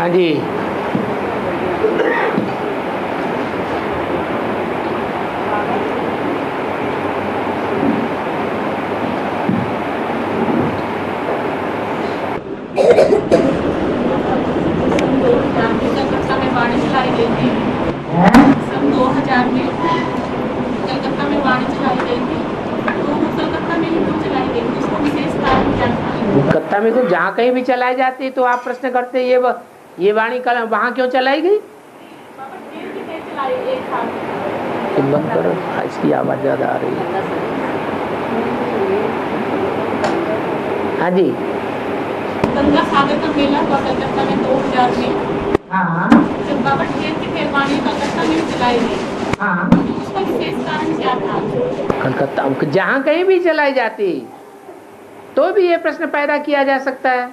हाँ जी। सन 2000 में कलकत्ता में वाणी चलाई गई थी, तो वो कलकत्ता में ही क्यों चलाई गई थी, उसका विशेष कारण क्या था? कलकत्ता में तो जहाँ कहीं भी चलाई जाती, तो आप प्रश्न करते ये वाणी कल वहाँ क्यों चलाई गई? बंद करो, इसकी आवाज ज्यादा आ रही है। हाँ जी। गंगा सागर का मेला हुआ कलकत्ता में 2000 में। हाँ। जब बाबा ढेर की फिर वाणी कलकत्ता में चलाई गई, हाँ। तो उसका विशेष कारण क्या था? कलकत्ता जहाँ कहीं भी चलाई जाती, तो भी ये प्रश्न पैदा किया जा सकता है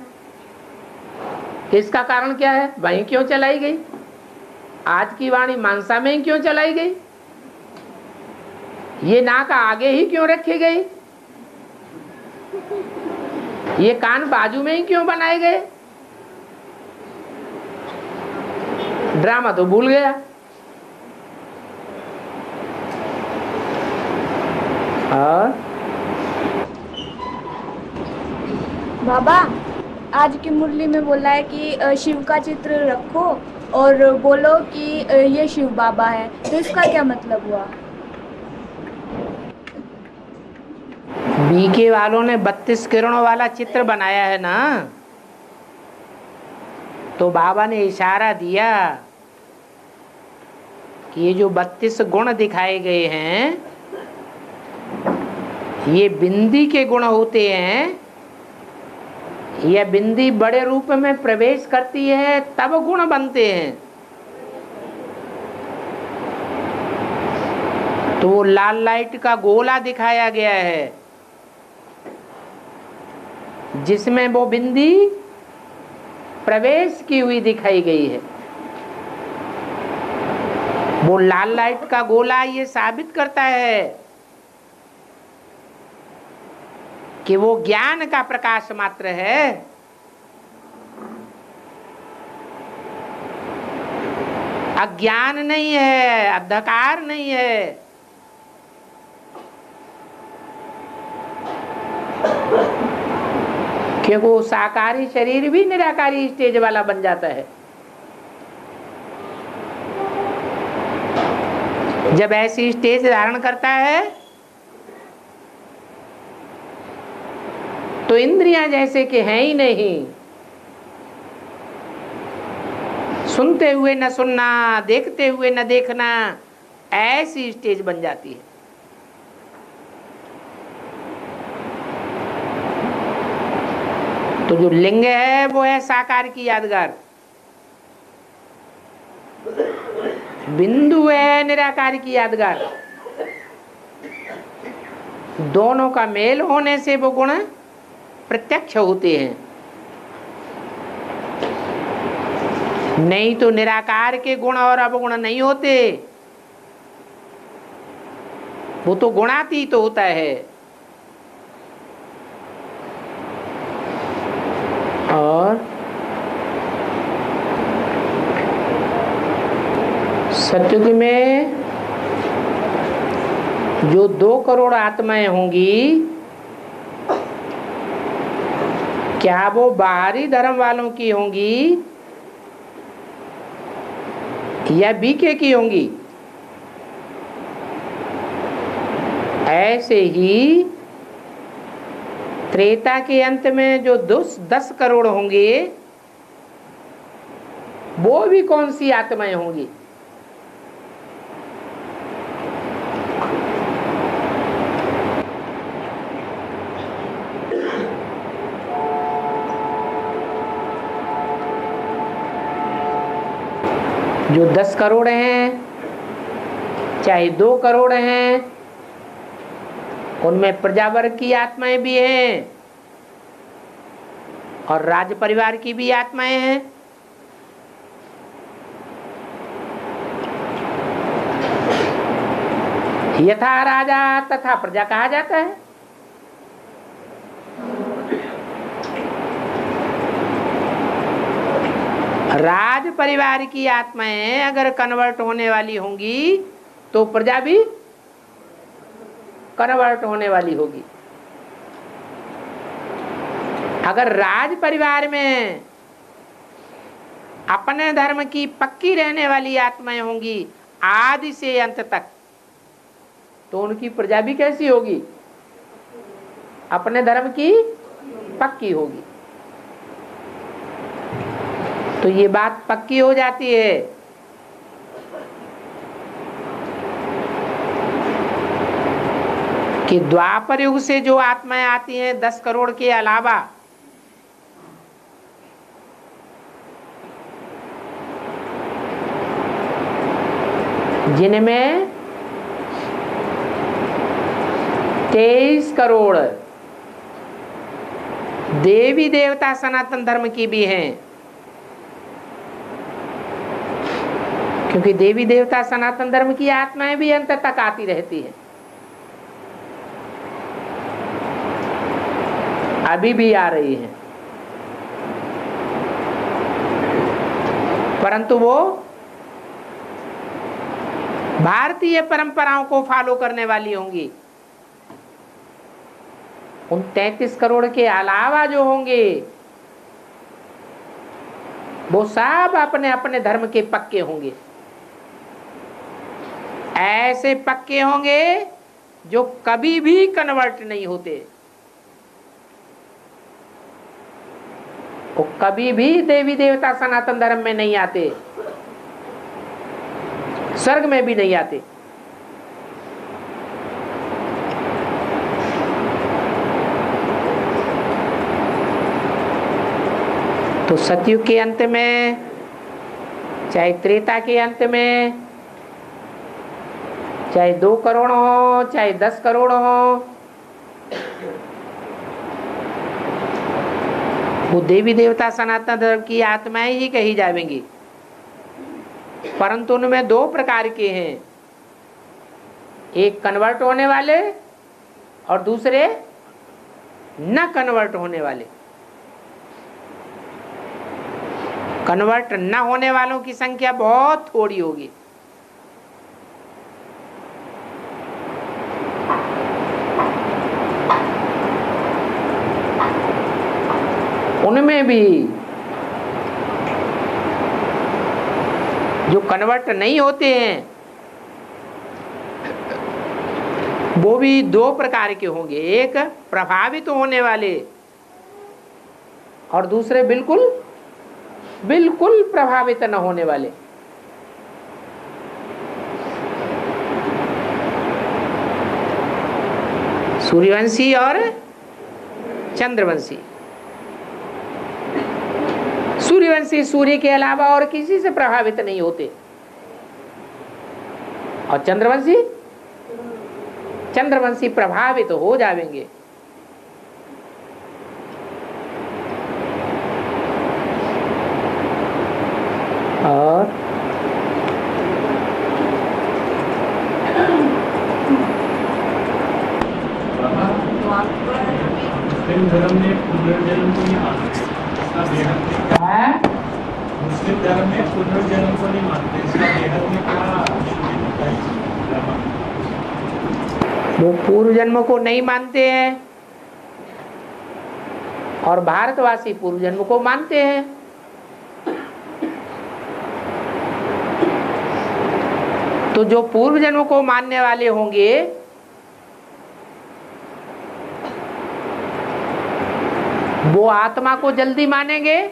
कि इसका कारण क्या है, वहीं क्यों चलाई गई? आज की वाणी मानसा में ही क्यों चलाई गई? ये नाक आगे ही क्यों रखी गई? ये कान बाजू में ही क्यों बनाए गए? ड्रामा तो भूल गया। और बाबा, आज की मुरली में बोला है कि शिव का चित्र रखो और बोलो कि ये शिव बाबा है, तो इसका क्या मतलब हुआ? बीके वालों ने 32 किरणों वाला चित्र बनाया है ना, तो बाबा ने इशारा दिया कि ये जो 32 गुण दिखाए गए हैं, ये बिंदी के गुण होते हैं। यह बिंदी बड़े रूप में प्रवेश करती है तब गुण बनते हैं। तो वो लाल लाइट का गोला दिखाया गया है, जिसमें वो बिंदी प्रवेश की हुई दिखाई गई है। वो लाल लाइट का गोला ये साबित करता है कि वो ज्ञान का प्रकाश मात्र है। अज्ञान नहीं है, अंधकार नहीं है। क्योंकि वो साकारी शरीर भी निराकारी स्टेज वाला बन जाता है। जब ऐसी स्टेज धारण करता है तो इंद्रियां जैसे कि हैं ही नहीं, सुनते हुए न सुनना, देखते हुए न देखना, ऐसी स्टेज बन जाती है। तो जो लिंग है वो है साकार की यादगार, बिंदु है निराकार की यादगार। दोनों का मेल होने से वो गुण प्रत्यक्ष होते हैं। नहीं तो निराकार के गुण और अवगुण नहीं होते, वो तो गुणातीत तो होता है। और सतयुग में जो 2 करोड़ आत्माएं होंगी, क्या वो बाहरी धर्म वालों की होंगी या बीके की होंगी? ऐसे ही त्रेता के अंत में जो 10 करोड़ होंगे, वो भी कौन सी आत्माएं होंगी? जो 10 करोड़ हैं, चाहे 2 करोड़ हैं, उनमें प्रजावर्ग की आत्माएं भी हैं और राज परिवार की भी आत्माएं हैं। यथा राजा तथा प्रजा कहा जाता है। राज परिवार की आत्माएं अगर कन्वर्ट होने वाली होंगी तो प्रजा भी कन्वर्ट होने वाली होगी। अगर राज परिवार में अपने धर्म की पक्की रहने वाली आत्माएं होंगी आदि से अंत तक, तो उनकी प्रजा भी कैसी होगी? अपने धर्म की पक्की होगी। तो ये बात पक्की हो जाती है कि द्वापर युग से जो आत्माएं आती हैं 10 करोड़ के अलावा, जिनमें 23 करोड़ देवी देवता सनातन धर्म की भी हैं, क्योंकि देवी देवता सनातन धर्म की आत्माएं भी अंत तक आती रहती है, अभी भी आ रही हैं, परंतु वो भारतीय परंपराओं को फॉलो करने वाली होंगी। उन 33 करोड़ के अलावा जो होंगे वो सब अपने अपने धर्म के पक्के होंगे। ऐसे पक्के होंगे जो कभी भी कन्वर्ट नहीं होते, वो कभी भी देवी देवता सनातन धर्म में नहीं आते, स्वर्ग में भी नहीं आते। तो सतयुग के अंत में, चाहे त्रेता के अंत में, चाहे 2 करोड़ हो, चाहे 10 करोड़ हो, वो देवी देवता सनातन धर्म की आत्माएं ही कही जाएंगी। परंतु उनमें 2 प्रकार के हैं, एक कन्वर्ट होने वाले और दूसरे न कन्वर्ट होने वाले। कन्वर्ट न होने वालों की संख्या बहुत थोड़ी होगी। उनमें भी जो कन्वर्ट नहीं होते हैं वो भी 2 प्रकार के होंगे, एक प्रभावित होने वाले और दूसरे बिल्कुल प्रभावित न होने वाले। सूर्यवंशी और चंद्रवंशी। सूर्यवंशी सूर्य के अलावा और किसी से प्रभावित नहीं होते, और चंद्रवंशी प्रभावित हो जाएंगे। और मुस्लिम धर्म में पुनर्जन्म को नहीं मानते, मुस्लिम धर्म में पुनर्जन्म को नहीं मानते, इसका बेहद में क्या? वो पूर्व जन्म को नहीं मानते हैं और भारतवासी पूर्व जन्म को मानते हैं। तो जो पूर्व जन्म को मानने वाले होंगे वो आत्मा को जल्दी मानेंगे,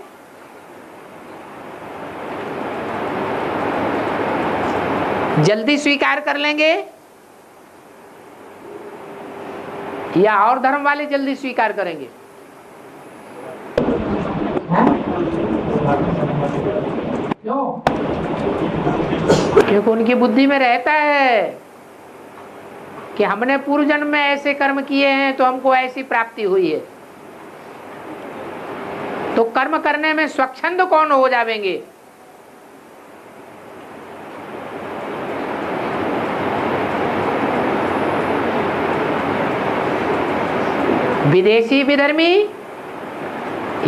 जल्दी स्वीकार कर लेंगे, या और धर्म वाले जल्दी स्वीकार करेंगे? क्यों? क्योंकि उनकी बुद्धि में रहता है कि हमने पूर्व जन्म में ऐसे कर्म किए हैं तो हमको ऐसी प्राप्ति हुई है। तो कर्म करने में स्वच्छंद कौन हो जाएंगे? विदेशी विधर्मी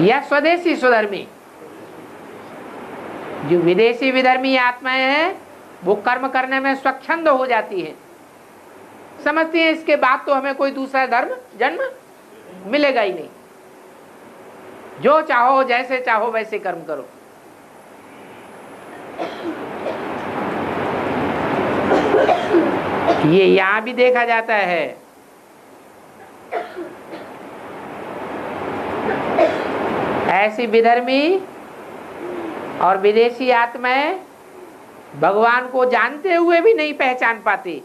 या स्वदेशी स्वधर्मी? जो विदेशी विधर्मी आत्माएं हैं वो कर्म करने में स्वच्छंद हो जाती हैं, समझती हैं इसके बाद तो हमें कोई दूसरा धर्म जन्म मिलेगा ही नहीं, जो चाहो जैसे चाहो वैसे कर्म करो। ये यहां भी देखा जाता है। ऐसी विधर्मी और विदेशी आत्माएं भगवान को जानते हुए भी नहीं पहचान पाती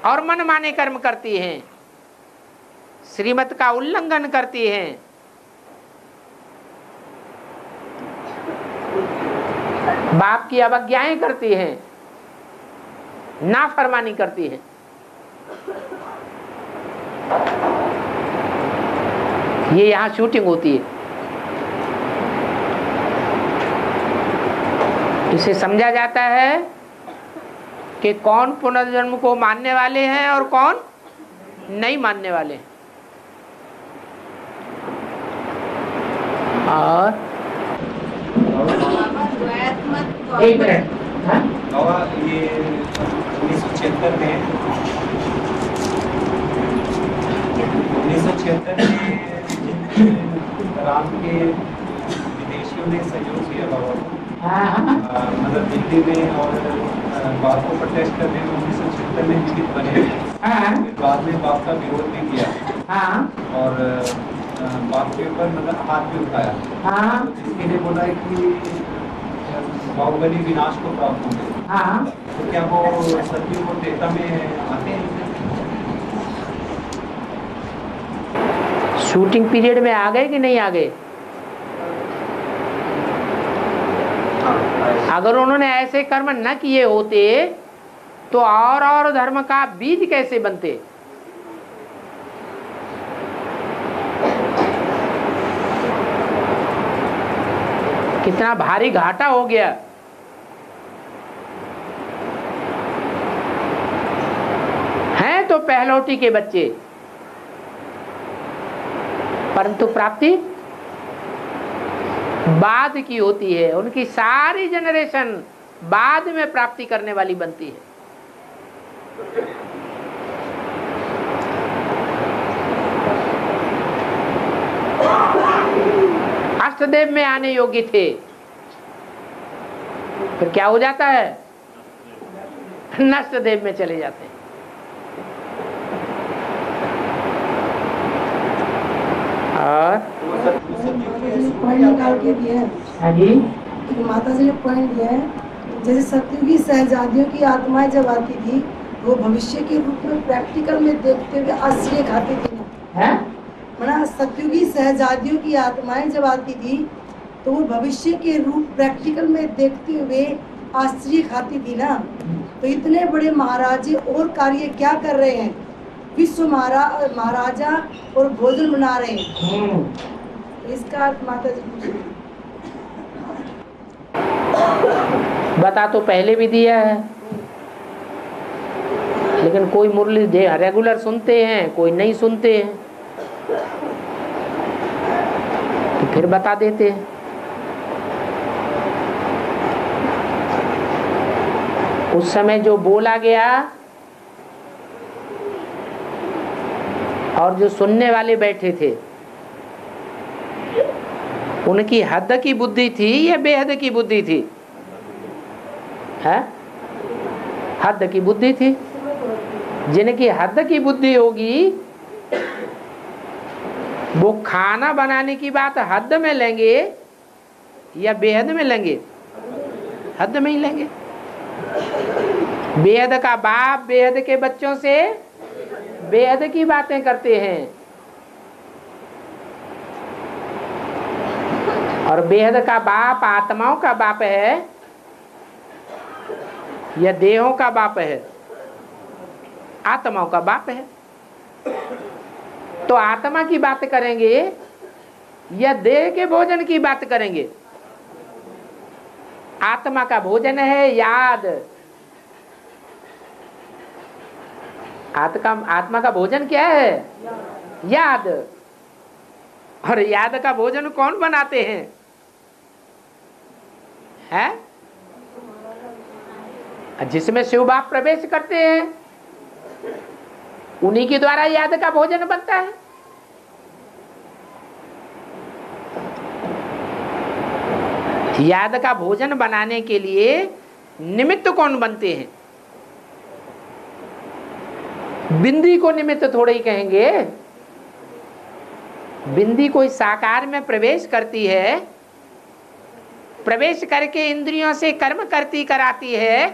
और मनमाने कर्म करती हैं, श्रीमत का उल्लंघन करती हैं। बाप की अवज्ञाएं करती हैं, नाफरमानी करती हैं। ये यहां शूटिंग होती है। इसे समझा जाता है कि कौन पुनर्जन्म को मानने वाले हैं और कौन नहीं मानने वाले हैं। और एक मिनट, बाबा ये 1976 में 1976 में राम के विदेशियों ने सहयोग किया बाबा को, मतलब दिल्ली में और बाप को प्रोटेस्ट करने में 1976 में लिखित बने। फिर बाद में बाप का विरोध भी किया और बाप के ऊपर मतलब हाथ भी उठाया, जिसके लिए बोला है कि बाहुबली विनाश को प्राप्त होंगे। तो क्या वो सत्य को त्रेता में आते हैं? शूटिंग पीरियड में आ गए कि नहीं आ गए? अगर उन्होंने ऐसे कर्म न किए होते तो और धर्म का बीज कैसे बनते? कितना भारी घाटा हो गया। हैं तो पहलौटी के बच्चे, परंतु प्राप्ति बाद की होती है। उनकी सारी जनरेशन बाद में प्राप्ति करने वाली बनती है। अष्टदेव में आने योग्य थे, फिर क्या हो जाता है? नष्टदेव में चले जाते हैं। और पॉइंट निकाल के दिया है। हाँ जी, एक माता जी ने पॉइंट दिया है, जैसे सतयुगी सहजादियों की आत्माएं जब आती थी वो भविष्य के रूप में प्रैक्टिकल में देखते हुए आश्रय खाती थी ना। माना सतयुगी सहजादियों की आत्माएं जब आती थी तो वो भविष्य के रूप प्रैक्टिकल में देखते हुए आश्रय खाती थी ना। तो इतने बड़े महाराजे और कार्य क्या कर रहे हैं? विश्व महाराजा और भोजन बना रहे हैं। इसका अर्थ माता जी पूछ बता तो पहले भी दिया है, लेकिन कोई मुरली दे रेगुलर सुनते हैं, कोई नहीं सुनते हैं, तो फिर बता देते हैं। उस समय जो बोला गया और जो सुनने वाले बैठे थे उनकी हद की बुद्धि थी या बेहद की बुद्धि थी? है हद की बुद्धि थी। जिनकी हद की बुद्धि होगी वो खाना बनाने की बात हद में लेंगे या बेहद में लेंगे? हद में ही लेंगे। बेहद का बाप बेहद के बच्चों से बेहद की बातें करते हैं और बेहद का बाप आत्माओं का बाप है या देहों का बाप है? आत्माओं का बाप है। तो आत्मा की बात करेंगे या देह के भोजन की बात करेंगे? आत्मा का भोजन है याद। आत्मा का भोजन क्या है? याद। और याद का भोजन कौन बनाते हैं? है, जिसमें शिव बाप प्रवेश करते हैं उन्हीं के द्वारा याद का भोजन बनता है। याद का भोजन बनाने के लिए निमित्त कौन बनते हैं? बिंदी को निमित्त थोड़े ही कहेंगे। बिंदी कोई साकार में प्रवेश करती है, प्रवेश करके इंद्रियों से कर्म करती कराती है,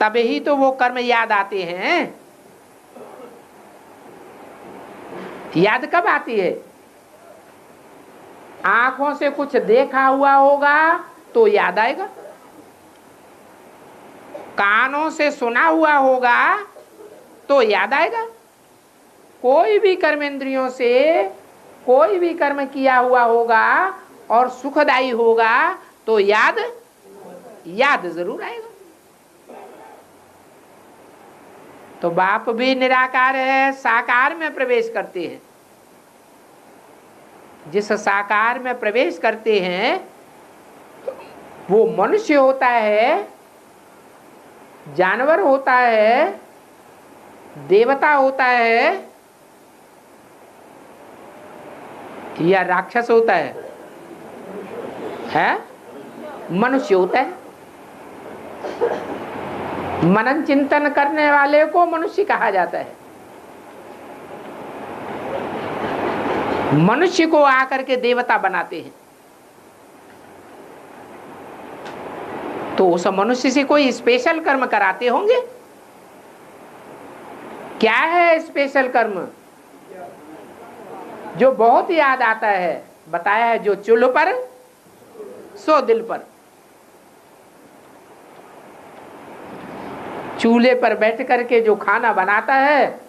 तब ही तो वो कर्म याद आते हैं। याद कब आती है? आंखों से कुछ देखा हुआ होगा तो याद आएगा, कानों से सुना हुआ होगा तो याद आएगा। कोई भी कर्म इंद्रियों से कोई भी कर्म किया हुआ होगा और सुखदायी होगा तो याद जरूर आएगा। तो बाप भी निराकार है, साकार में प्रवेश करते हैं। जिस साकार में प्रवेश करते हैं वो मनुष्य होता है, जानवर होता है, देवता होता है या राक्षस होता है? मनुष्य होता है। मनन चिंतन करने वाले को मनुष्य कहा जाता है। मनुष्य को आकर के देवता बनाते हैं। तो उस मनुष्य से कोई स्पेशल कर्म कराते होंगे। क्या है स्पेशल कर्म जो बहुत याद आता है? बताया है, जो चूल्हे पर सो दिल पर। चूल्हे पर बैठ करके जो खाना बनाता है,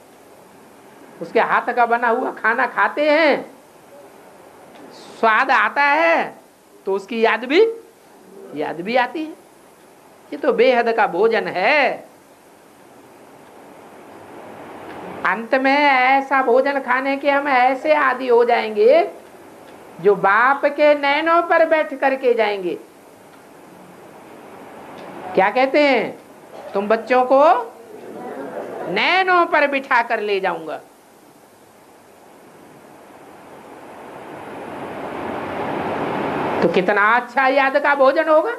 उसके हाथ का बना हुआ खाना खाते हैं, स्वाद आता है तो उसकी याद भी आती है। ये तो बेहद का भोजन है। अंत में ऐसा भोजन खाने के हम ऐसे आदी हो जाएंगे जो बाप के नैनों पर बैठ करके जाएंगे। क्या कहते हैं? तुम बच्चों को नैनों पर बिठा कर ले जाऊंगा। तो कितना अच्छा याद का भोजन होगा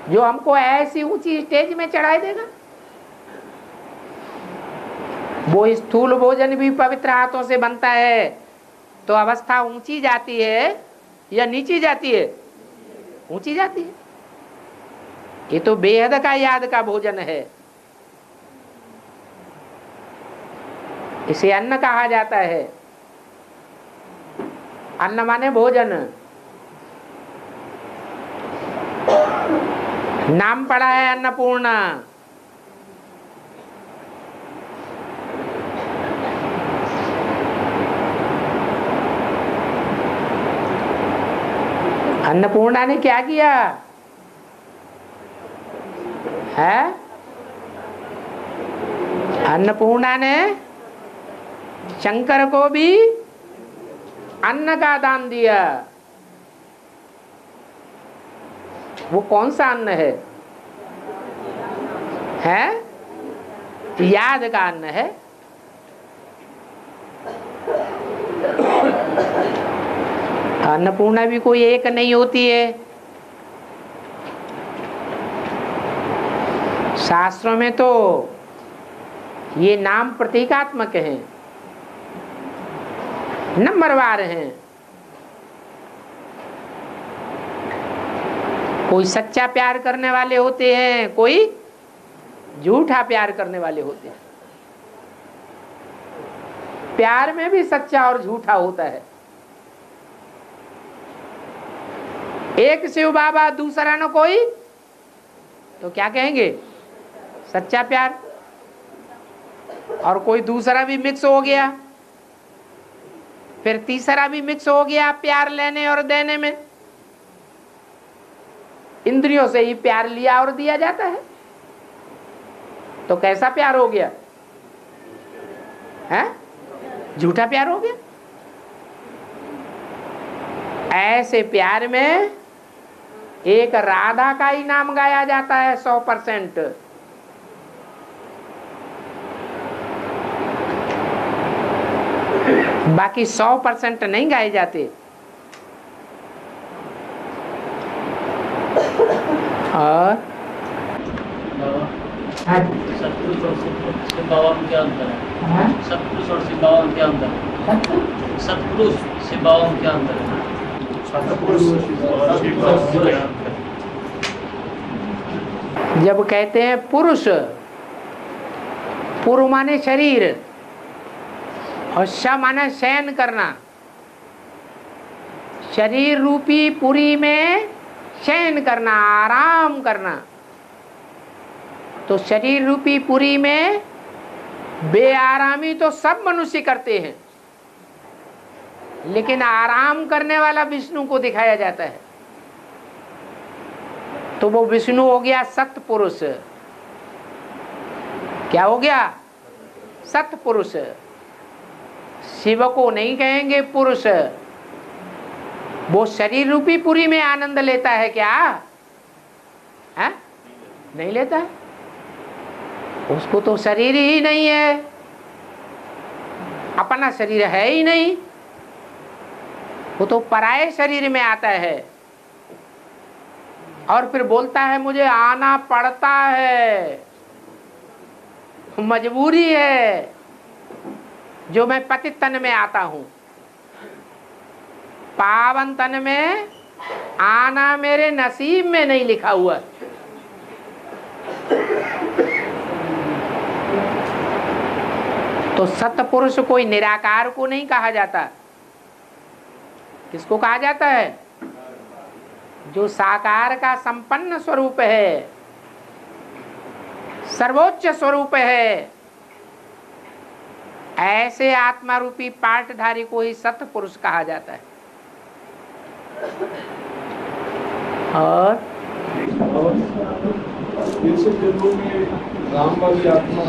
जो हमको ऐसी ऊंची स्टेज में चढ़ाई देगा। वो स्थूल भोजन भी पवित्र हाथों से बनता है तो अवस्था ऊंची जाती है या नीची जाती है? ऊंची जाती है। ये तो बेहद का याद का भोजन है। इसे अन्न कहा जाता है। अन्न माने भोजन। नाम पड़ा है अन्नपूर्णा। अन्नपूर्णा ने क्या किया है? अन्नपूर्णा ने शंकर को भी अन्न का दान दिया। वो कौन सा अन्न है? याद का अन्न है। अन्नपूर्णा भी कोई एक नहीं होती है। शास्त्रों में तो ये नाम प्रतीकात्मक हैं, नंबरवार हैं। कोई सच्चा प्यार करने वाले होते हैं, कोई झूठा प्यार करने वाले होते हैं। प्यार में भी सच्चा और झूठा होता है। एक शिव बाबा दूसरा न कोई तो क्या कहेंगे? सच्चा प्यार। और कोई दूसरा भी मिक्स हो गया, फिर तीसरा भी मिक्स हो गया प्यार लेने और देने में। इंद्रियों से ही प्यार लिया और दिया जाता है तो कैसा प्यार हो गया? झूठा प्यार हो गया। ऐसे प्यार में एक राधा का ही नाम गाया जाता है 100%। बाकी 100% नहीं गाए जाते। और सत्पुरुष और शिव बाबा में क्या अंतर है? सत्पुरुष और शिव बाबा में क्या अंतर है? सत्पुरुष शिव बाबा में क्या अंतर है? जब कहते हैं पुरुष, पुरु माने शरीर और श माने शयन करना। शरीर रूपी पुरी में शयन करना, आराम करना। तो शरीर रूपी पुरी में बेआरामी तो सब मनुष्य करते हैं, लेकिन आराम करने वाला विष्णु को दिखाया जाता है। तो वो विष्णु हो गया सत्पुरुष। क्या हो गया? सत्पुरुष। शिव को नहीं कहेंगे पुरुष। वो शरीर रूपी पुरी में आनंद लेता है क्या? है? नहीं लेता है। उसको तो शरीर ही नहीं है, अपना शरीर है ही नहीं। वो तो पराये शरीर में आता है और फिर बोलता है मुझे आना पड़ता है, मजबूरी है जो मैं पतित तन में आता हूं। पावन तन में आना मेरे नसीब में नहीं लिखा हुआ। तो सत्पुरुष कोई निराकार को नहीं कहा जाता। किसको कहा जाता है? जो साकार का संपन्न स्वरूप है, सर्वोच्च स्वरूप है, ऐसे आत्मा रूपी पाठधारी को ही सत्पुरुष कहा जाता है। और राम वाली आत्मा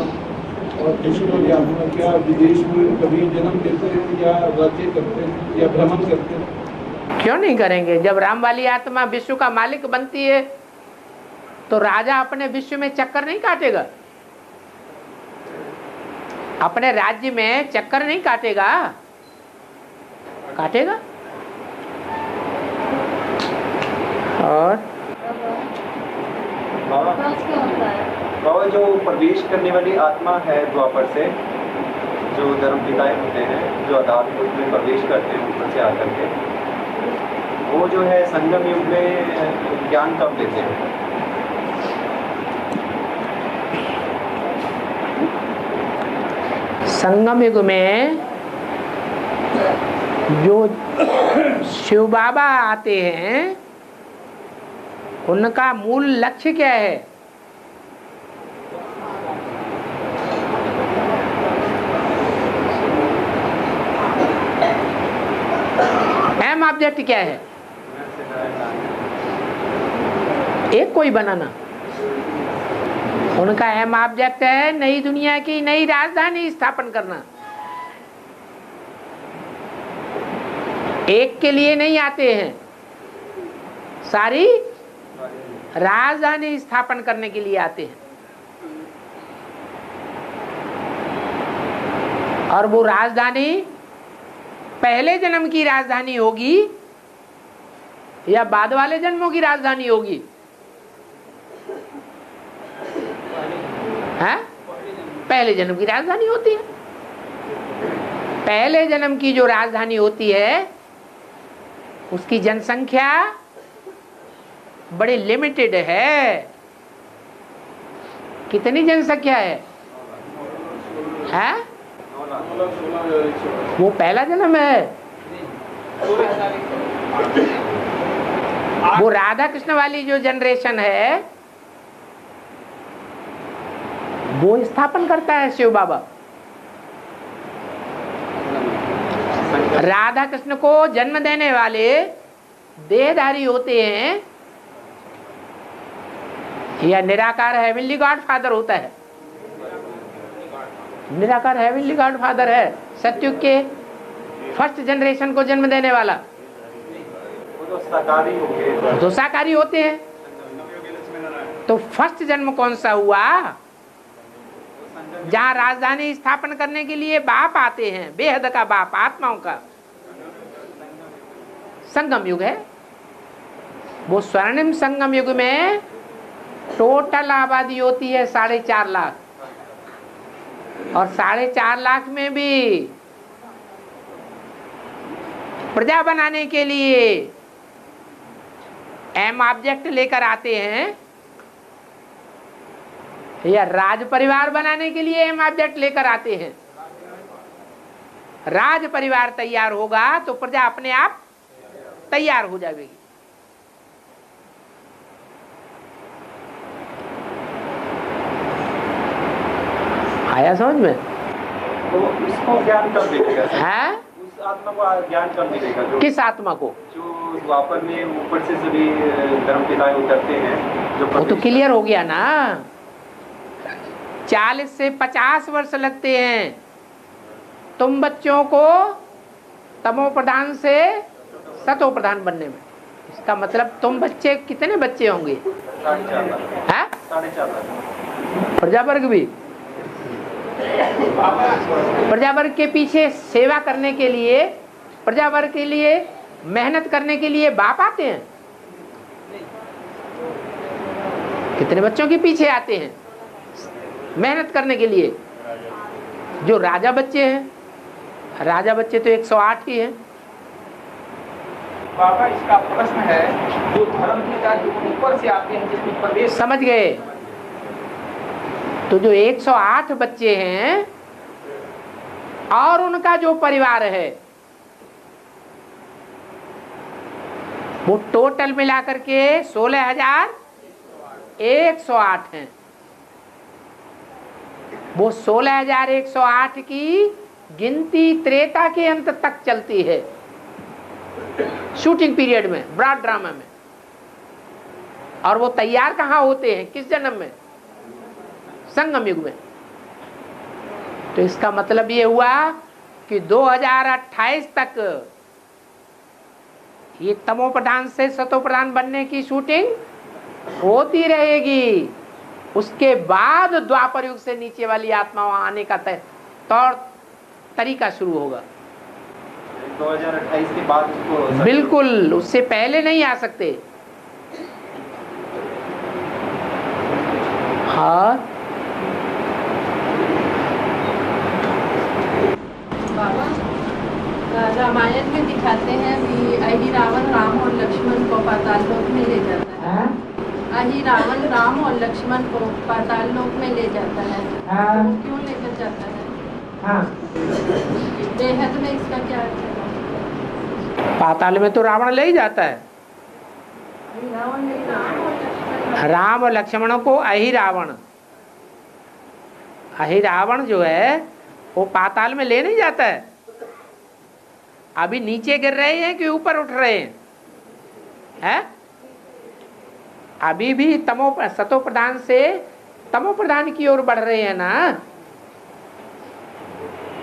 और कृष्ण वाली आत्मा क्या विदेश में कभी जन्म लेते हैं या राज्य करते हैं या भ्रमण करते हैं? क्यों नहीं करेंगे? जब राम वाली आत्मा विश्व का मालिक बनती है तो राजा अपने विश्व में चक्कर नहीं काटेगा? अपने राज्य में चक्कर नहीं काटेगा? काटेगा। और बाबा जो प्रवेश करने वाली आत्मा है द्वापर से, जो धर्म पिताएं होते हैं जो अध्यात्म युग में प्रवेश करते हैं ऊपर से आकर के, वो जो है संगम युग में ज्ञान कब लेते हैं? संगम युग में जो शिव बाबा आते हैं उनका मूल लक्ष्य क्या है? एम ऑब्जेक्ट क्या है? एक कोई बनाना। उनका एम ऑब्जेक्ट है नई दुनिया की नई राजधानी स्थापन करना। एक के लिए नहीं आते हैं, सारी राजधानी स्थापन करने के लिए आते हैं। और वो राजधानी पहले जन्म की राजधानी होगी या बाद वाले जन्मों की राजधानी होगी? है? पहले जन्म की राजधानी होती है। पहले जन्म की जो राजधानी होती है उसकी जनसंख्या बड़ी लिमिटेड है। कितनी जनसंख्या है? वो पहला जन्म है। वो राधा कृष्ण वाली जो जनरेशन है वो स्थापन करता है शिव बाबा। राधा कृष्ण को जन्म देने वाले देहधारी होते हैं या निराकार हेवनली गॉड फादर होता है? निराकार हेवनली गॉड फादर है, सत्युग के फर्स्ट जनरेशन को जन्म देने वाला। वो तो शाकाहारी हो गए, वो तो शाकाहारी होते हैं। तो फर्स्ट जन्म कौन सा हुआ? जहाँ राजधानी स्थापन करने के लिए बाप आते हैं, बेहद का बाप, आत्माओं का संगम युग है। वो स्वर्णिम संगम युग में टोटल आबादी होती है 4.5 लाख, और 4.5 लाख में भी प्रजा बनाने के लिए एम ऑब्जेक्ट लेकर आते हैं, या राज परिवार बनाने के लिए एम ऑब्जेक्ट लेकर आते हैं। राज परिवार तैयार होगा तो प्रजा अपने आप तैयार हो जाएगी। आया समझ में? तो इसको ज्ञान कब मिलेगा? है उस आत्मा को ज्ञान कब मिलेगा? किस आत्मा को? जो द्वापर में ऊपर से सभी धर्म पिताएं उतरते हैं, जो वो तो क्लियर हो गया ना। 40 से 50 वर्ष लगते हैं तुम बच्चों को तमो प्रधान से सतो प्रधान बनने में। इसका मतलब तुम बच्चे कितने बच्चे होंगे? 4.5 लाख। है 4.5 लाख। प्रजावर्ग भी, प्रजावर्ग के पीछे सेवा करने के लिए, प्रजावर्ग के लिए मेहनत करने के लिए बाप आते हैं। कितने बच्चों के पीछे आते हैं मेहनत करने के लिए? जो राजा बच्चे हैं, राजा बच्चे तो 108 ही हैं। बाबा इसका प्रश्न है, जो धर्म पिता जो ऊपर से आते हैं जिसमें प्रवेश, समझ गए? तो जो 108 बच्चे हैं और उनका जो परिवार है, वो टोटल मिलाकर के 16,108 हैं। वो 16,108 की गिनती त्रेता के अंत तक चलती है, शूटिंग पीरियड में, ब्रॉड ड्रामा में। और वो तैयार कहाँ होते हैं? किस जन्म में? संगम युग में। तो इसका मतलब ये हुआ कि 2028 तक ये तमो प्रधान से सतो प्रधान बनने की शूटिंग होती रहेगी। उसके बाद द्वापर युग से नीचे वाली आत्मा आने का तौर तरीका शुरू होगा। 2028 के बाद उसको, बिल्कुल, उससे पहले नहीं आ सकते। हाँ बाबा, रामायण में दिखाते हैं कि अहि रावण राम और लक्ष्मण को पाताल लोक में ले जाता है। अहि रावण राम और लक्ष्मण को पाताल लोक में ले जाता है। तो वो क्यों लेकर जाता है? बेहद में इसका क्या अर्थ है? पाताल में तो रावण ले ही जाता है। रावण नहीं, राम और लक्ष्मण। राम और लक्ष्मणों को अहि रावण जो है वो पाताल में ले नहीं जाता है। अभी नीचे गिर रहे हैं कि ऊपर उठ रहे हैं? है? अभी भी सतो प्रधान से तमो प्रधान की ओर बढ़ रहे हैं ना।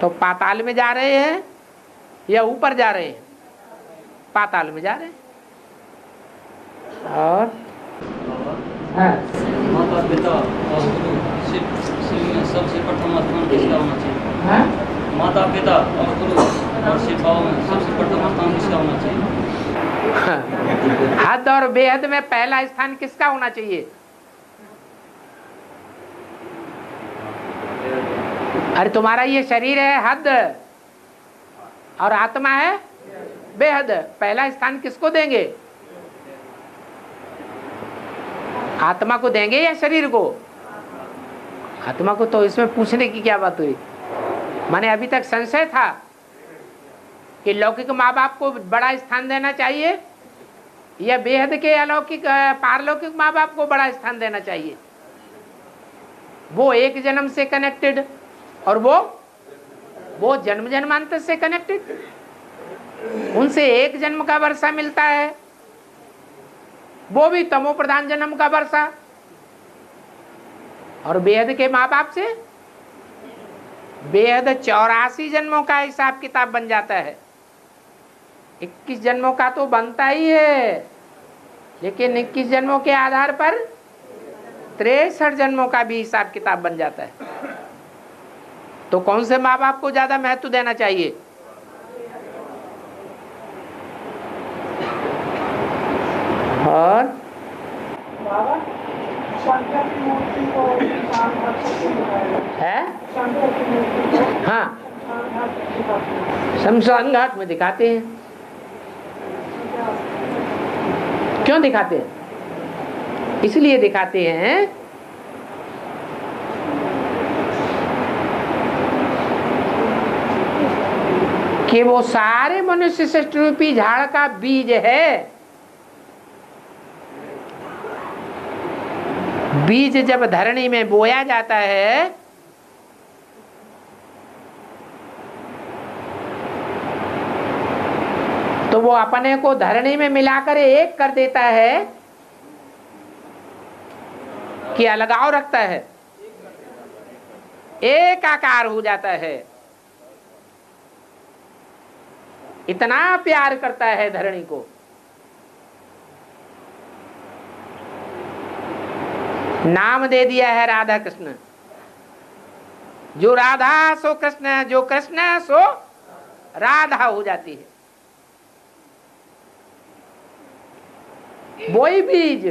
तो पाताल में जा रहे हैं या ऊपर जा रहे हैं? पाताल में जा रहे हैं। और माता पिता और गुरु शिव में सबसे प्रथम स्थान किसका होना चाहिए? माता पिता और गुरु और शिव भाव में सबसे प्रथम स्थान किसका होना चाहिए? हद और बेहद में पहला स्थान किसका होना चाहिए? अरे तुम्हारा ये शरीर है हद और आत्मा है बेहद। पहला स्थान किसको देंगे? आत्मा को देंगे या शरीर को? आत्मा को। तो इसमें पूछने की क्या बात हुई? माने अभी तक संशय था कि लौकिक माँ बाप को बड़ा स्थान देना चाहिए या बेहद के अलौकिक पारलौकिक माँ बाप को बड़ा स्थान देना चाहिए। वो एक जन्म से कनेक्टेड और वो जन्म जन्मांतर से कनेक्टेड, उनसे एक जन्म का वर्षा मिलता है, वो भी तमो प्रधान जन्म का वर्षा। और बेहद के माँ बाप से बेहद 84 जन्मों का हिसाब किताब बन जाता है। 21 जन्मों का तो बनता ही है, लेकिन 21 जन्मों के आधार पर 63 जन्मों का भी हिसाब किताब बन जाता है। तो कौन से माँ बाप को ज्यादा महत्व देना चाहिए? और है हाँ, शमशान घाट में दिखाते हैं। क्यों दिखाते हैं? इसलिए दिखाते हैं कि वो सारे मनुष्य श्रेष्ठ रूपी झाड़ का बीज है। बीज जब धरणी में बोया जाता है तो वो अपने को धरणी में मिलाकर एक कर देता है कि अलगाव रखता है, एक आकार हो जाता है। इतना प्यार करता है धरणी को। नाम दे दिया है राधा कृष्ण। जो राधा सो कृष्ण, जो कृष्ण सो राधा हो जाती है। वही बीज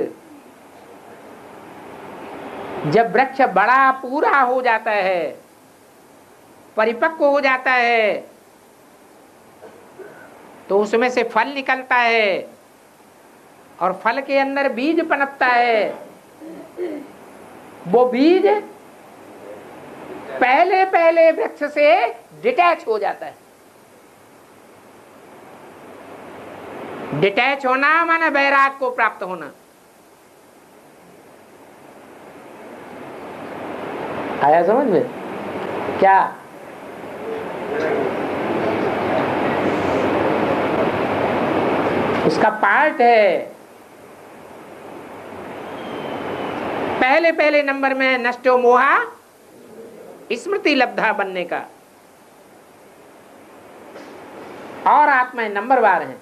जब वृक्ष बड़ा पूरा हो जाता है, परिपक्व हो जाता है, तो उसमें से फल निकलता है और फल के अंदर बीज पनपता है। वो बीज पहले पहले वृक्ष से डिटैच हो जाता है। डिटैच होना माने वैराग को प्राप्त होना। आया समझ में? क्या उसका पार्ट है। पहले पहले नंबर में नष्टो मोहा स्मृति लब्धा बनने का, और आत्मा नंबरवार है।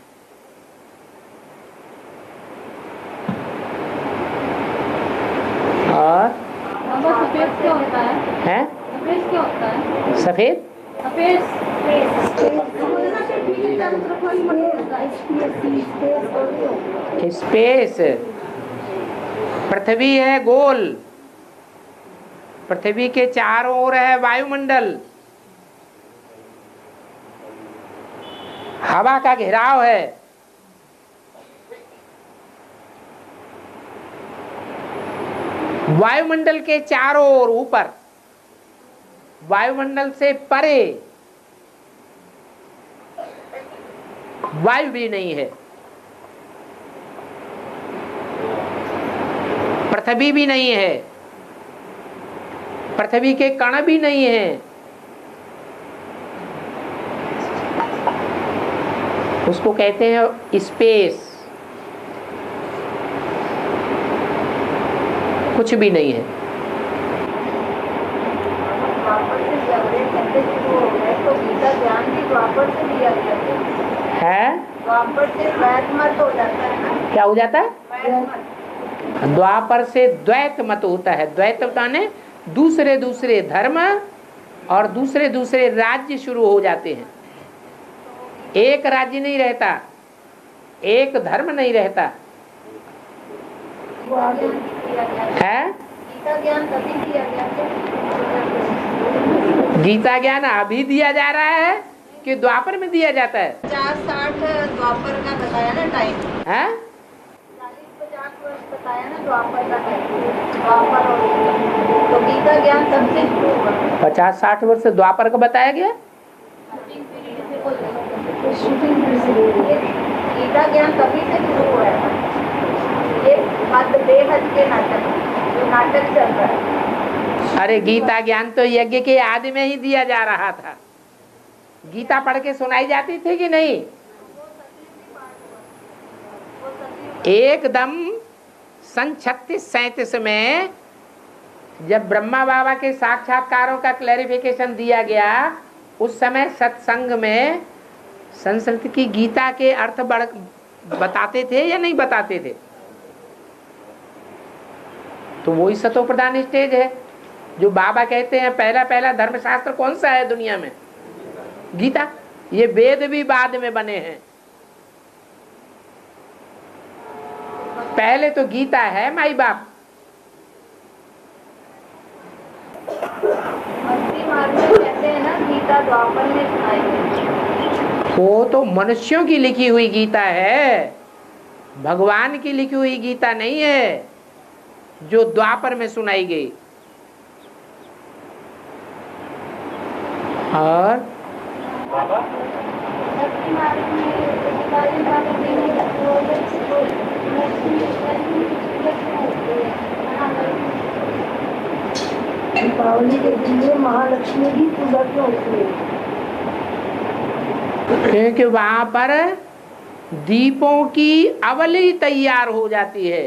और सफेद क्या होता है? सफेद क्या होता है? सफेद स्पेस, पृथ्वी है गोल, पृथ्वी के चारों ओर है वायुमंडल, हवा का घेराव है। वायुमंडल के चारों ओर ऊपर, वायुमंडल से परे वायु भी नहीं है, पृथ्वी भी नहीं है, पृथ्वी के कण भी नहीं है। उसको कहते हैं स्पेस। कुछ भी नहीं है। है क्या हो जाता है? द्वापर से द्वैत मत होता है। द्वैत माने दूसरे दूसरे धर्म और दूसरे दूसरे राज्य शुरू हो जाते हैं। एक राज्य नहीं रहता, एक धर्म नहीं रहता है। गीता ज्ञान अभी दिया जा रहा है कि द्वापर में दिया जाता है? 50-60 द्वापर का बताया ना टाइम है। 40-50 वर्ष बताया ना द्वापर का टाइम। द्वापर तो गीता ज्ञान तब से शुरू हुआ। 50-60 वर्ष द्वापर का बताया गया। गीता ज्ञान तभी से शुरू हुआ है। ये मत बेहद के नाटक, जो नाटक चल रहा है। अरे गीता ज्ञान तो यज्ञ के आदि में ही दिया जा रहा था। गीता पढ़ के सुनाई जाती थी कि नहीं? एकदम सन 36-37 में जब ब्रह्मा बाबा के साक्षात्कारों का क्लैरिफिकेशन दिया गया, उस समय सत्संग में संस्कृत की गीता के अर्थ बताते थे या नहीं बताते थे? तो वही सतो प्रधान स्टेज है जो बाबा कहते हैं पहला पहला धर्मशास्त्र कौन सा है दुनिया में? गीता। ये वेद भी बाद में बने हैं, पहले तो गीता है माई बाप। कहते हैं ना गीता द्वापर में सुनाई गई। वो तो मनुष्यों की लिखी हुई गीता है, भगवान की लिखी हुई गीता नहीं है जो द्वापर में सुनाई गई। और दीपावली के दिन में महालक्ष्मी की पूजा क्यों होती है? क्योंकि वहां पर दीपों की अवली तैयार हो जाती है।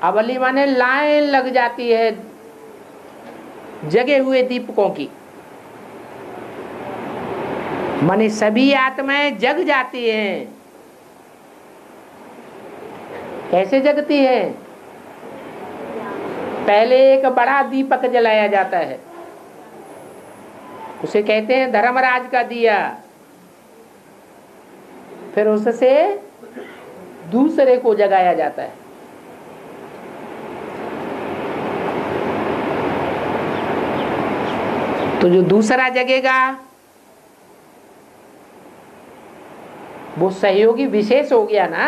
अवली माने लाइन लग जाती है जगे हुए दीपकों की, माने सभी आत्माएं जग जाती हैं। कैसे जगती है? पहले एक बड़ा दीपक जलाया जाता है, उसे कहते हैं धर्मराज का दिया। फिर उससे दूसरे को जगाया जाता है। तो जो दूसरा जगेगा वो सहयोगी विशेष हो गया ना।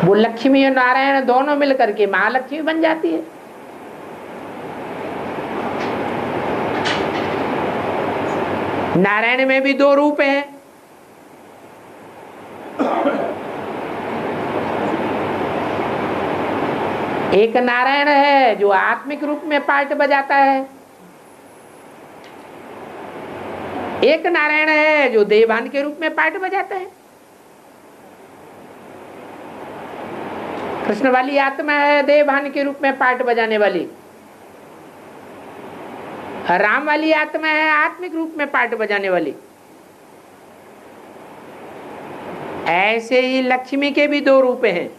वो लक्ष्मी और नारायण दोनों मिलकर के महालक्ष्मी बन जाती है। नारायण में भी दो रूप हैं। एक नारायण है जो आत्मिक रूप में पार्ट बजाता है, एक नारायण है जो देवान के रूप में पार्ट बजाता है। कृष्ण वाली आत्मा है देवान के रूप में पार्ट बजाने वाली, राम वाली आत्मा है आत्मिक रूप में पार्ट बजाने वाली। ऐसे ही लक्ष्मी के भी दो रूप हैं,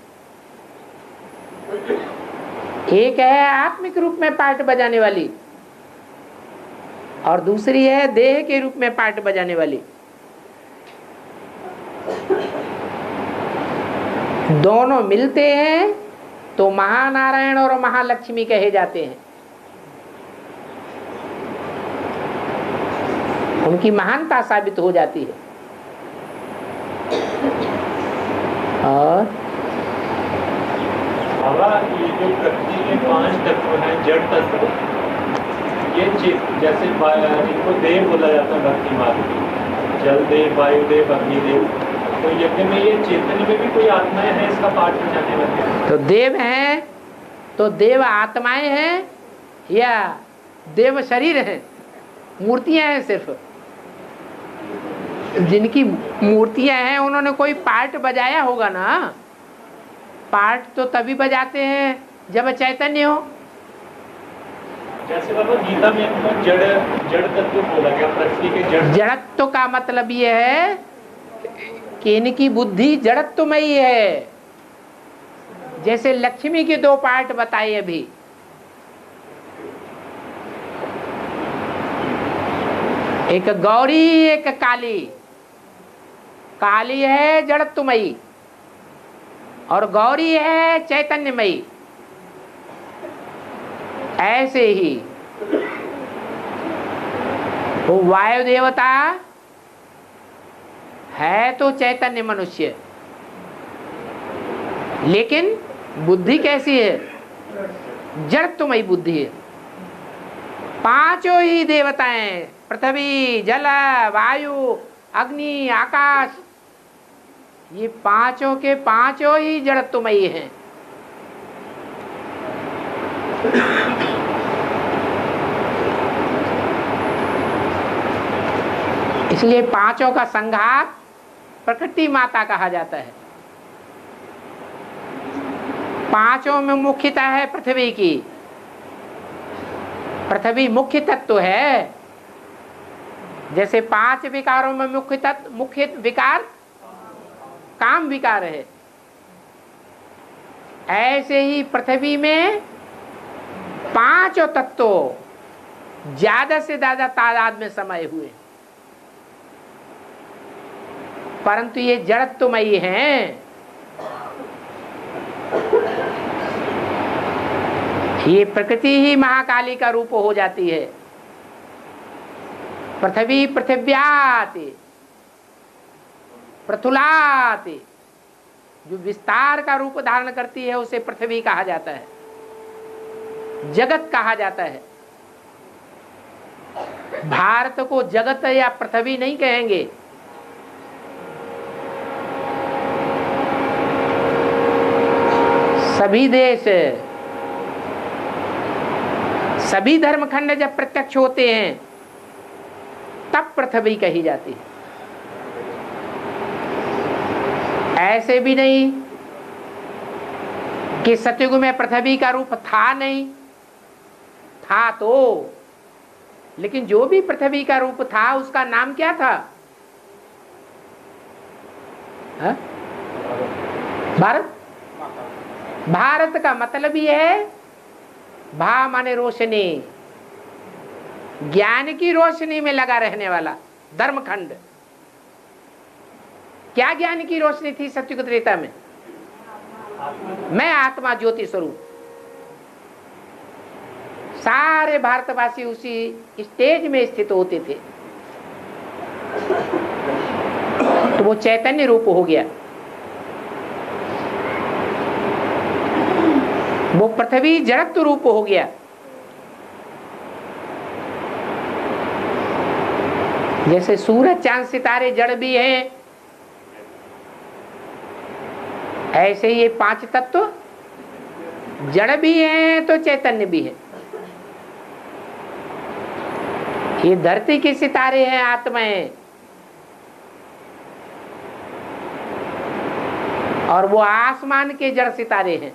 एक है आत्मिक रूप में पार्ट बजाने वाली और दूसरी है देह के रूप में पार्ट बजाने वाली। दोनों मिलते हैं तो महानारायण और महालक्ष्मी कहे जाते हैं। उनकी महानता साबित हो जाती है। और बाबा ये जो प्रकृति के 5 तत्व हैं, जड़ तत्व, ये जैसे इनको देव बोला जाता है भक्ति मार्ग में, जल देव, वायु देव, अग्नि देव। तो यज्ञ में ये चेतन में भी कोई आत्माएं हैं इसका पाठ बजाने वाले? तो देव हैं तो देव आत्माएं हैं या देव शरीर हैं? मूर्तियां हैं सिर्फ। जिनकी मूर्तियां हैं उन्होंने कोई पार्ट बजाया होगा ना। पार्ट तो तभी बजाते हैं जब चैतन्य हो। जैसे बाबा गीता में जड़ तत्व बोला गया, प्रकृति के जड़। जड़त्व का मतलब ये है कि इनकी बुद्धि जड़त्व में ही है। जैसे लक्ष्मी के 2 पार्ट बताए अभी, एक गौरी एक काली। काली है जड़त्वमयी और गौरी है चैतन्यमयी। ऐसे ही वो वायु देवता है तो चैतन्य मनुष्य, लेकिन बुद्धि कैसी है? जड़त्वमयी बुद्धि है। 5 ही देवताएं, पृथ्वी, जल, वायु, अग्नि, आकाश, ये 5 के 5 ही जड़त्वमयी हैं। इसलिए 5 का संघात प्रकृति माता कहा जाता है। 5 में मुख्यता है पृथ्वी की, पृथ्वी मुख्य तत्व है। जैसे 5 विकारों में मुख्य विकार काम विकार है, ऐसे ही पृथ्वी में 5 तत्व ज्यादा से ज्यादा तादाद में समाये हुए, परंतु ये जड़त्वमयी हैं। ये प्रकृति ही महाकाली का रूप हो जाती है। पृथ्वी पृथिव्याति पृथुलाति, जो विस्तार का रूप धारण करती है उसे पृथ्वी कहा जाता है, जगत कहा जाता है। भारत को जगत या पृथ्वी नहीं कहेंगे। सभी देश, सभी धर्मखंड जब प्रत्यक्ष होते हैं तब पृथ्वी कही जाती है। ऐसे भी नहीं कि सतयुग में पृथ्वी का रूप था, नहीं था तो, लेकिन जो भी पृथ्वी का रूप था उसका नाम क्या था? भारत। भारत का मतलब ही है भा माने रोशनी, ज्ञान की रोशनी में लगा रहने वाला धर्मखंड। क्या ज्ञान की रोशनी थी सतयुग त्रेता में? मैं आत्मा ज्योति स्वरूप। सारे भारतवासी उसी स्टेज में स्थित होते थे, तो वो चैतन्य रूप हो गया। वो पृथ्वी जड़त्व रूप हो गया। जैसे सूरज चांद सितारे जड़ भी हैं, ऐसे ये 5 तत्व जड़ भी हैं तो चैतन्य भी है। ये धरती के सितारे हैं आत्माएं, और वो आसमान के जड़ सितारे हैं।